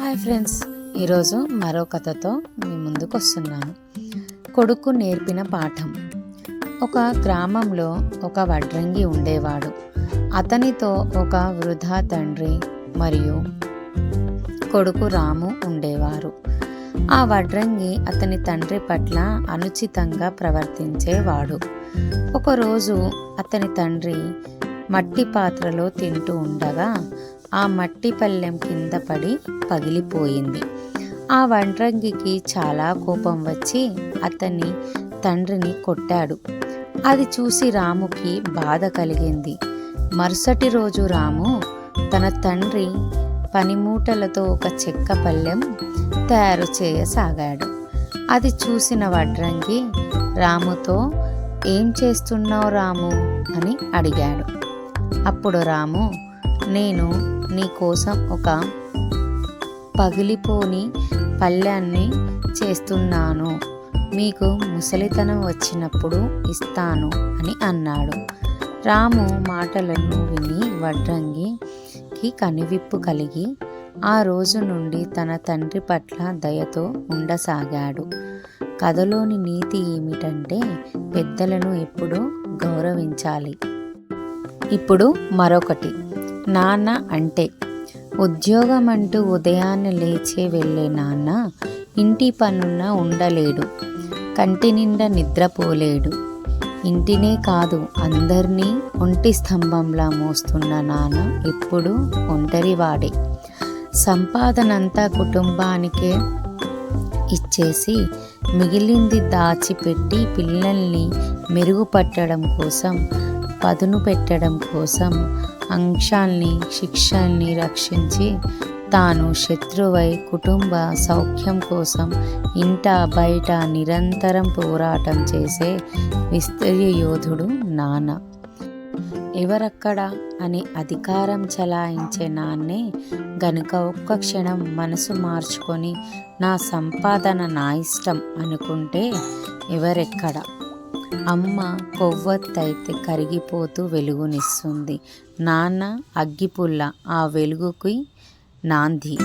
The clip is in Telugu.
హాయ్ ఫ్రెండ్స్, ఈరోజు మరో కథతో మీ ముందుకు వస్తున్నాను. కొడుకు నేర్పిన పాఠం. ఒక గ్రామంలో ఒక వడ్రంగి ఉండేవాడు. అతనితో ఒక వృద్ధా తండ్రి మరియు కొడుకు రాము ఉండేవారు. ఆ వడ్రంగి అతని తండ్రి పట్ల అనుచితంగా ప్రవర్తించేవాడు. ఒకరోజు అతని తండ్రి మట్టి పాత్రలో తింటూ ఉండగా ఆ మట్టి పళ్ళెం కింద పడి పగిలిపోయింది. ఆ వడ్రంగికి చాలా కోపం వచ్చి అతని తండ్రిని కొట్టాడు. అది చూసి రాముకి బాధ కలిగింది. మరుసటి రోజు రాము తన తండ్రి పనిమూటలతో ఒక చెక్క పళ్ళెం తయారు చేయసాగాడు. అది చూసిన వడ్రంగి రాముతో, "ఏం చేస్తున్నావు రాము?" అని అడిగాడు. అప్పుడు రాము, "నేను నీ కోసం ఒక పగిలిపోని పళ్ళాన్ని చేస్తున్నాను. మీకు ముసలితనం వచ్చినప్పుడు ఇస్తాను" అని అన్నాడు. రాము మాటలను విని వడ్రంగికి కనువిప్పు కలిగి ఆ రోజు నుండి తన తండ్రి పట్ల దయతో ఉండసాగాడు. కథలోని నీతి ఏమిటంటే పెద్దలను ఎప్పుడూ గౌరవించాలి. ఇప్పుడు మరొకటి. నాన్న అంటే ఉద్యోగం అంటూ ఉదయాన్నే లేచే వెళ్ళే నాన్న ఇంటి పనున్న ఉండలేడు. కంటి నిండా నిద్రపోలేడు. ఇంటినే కాదు అందరినీ ఒంటి స్తంభంలా మోస్తున్న నాన్న ఎప్పుడూ ఒంటరివాడే. సంపాదనంతా కుటుంబానికే ఇచ్చేసి మిగిలింది దాచిపెట్టి పిల్లల్ని మెరుగుపట్టడం కోసం, పదును పెట్టడం కోసం, అంశాల్ని శిక్షల్ని రక్షించి తాను శత్రువై కుటుంబ సౌఖ్యం కోసం ఇంట బయట నిరంతరం పోరాటం చేసే విస్తృత యోధుడు నాన్న. ఎవరక్కడ అని అధికారం చలాయించే నాన్నే గనుక ఒక్క క్షణం మనసు మార్చుకొని నా సంపాదన నా ఇష్టం అనుకుంటే ఎవరెక్కడ. అమ్మ కొవ్వొత్తైతే కరిగిపోతూ వెలుగునిస్తుంది. నాన్న అగ్గిపుల్ల, ఆ వెలుగుకి నాంది.